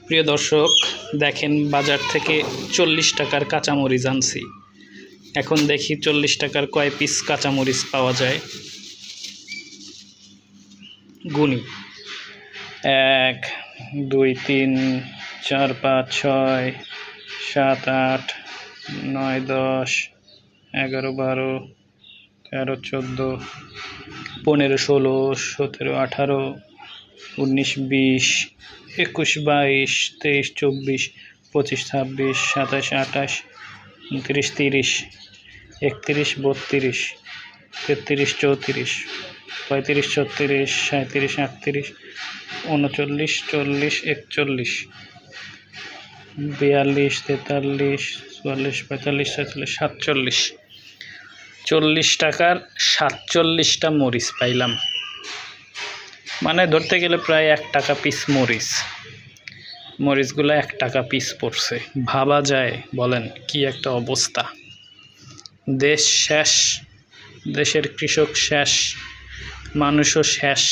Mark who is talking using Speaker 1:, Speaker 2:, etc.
Speaker 1: প্রিয় দর্শক, দেখেন বাজার থেকে 40 টাকার কাঁচামরিচ আনছি। এখন দেখি 40 টাকার কয় পিস কাঁচামরিচ পাওয়া যায়। গুনি 1 2 3 4 5 6 7 8 9 10 11 12 13 14 15 16 17 18 19 20 21 22 23 24 25 26 27 28 29 30 31 32 33 34 35 36 37 38 39 40 41 42 43 44 45 46 47 40 টাকার 47টা মরিচ পাইলাম। মানে ধরতে গেলে প্রায় 1 টাকা পিস মরিচগুলো 1 টাকা পিস পড়ছে। ভাবা যায়? বলেন কি একটা অবস্থা। দেশ শেষ, দেশের কৃষক শেষ, মানুষও শেষ।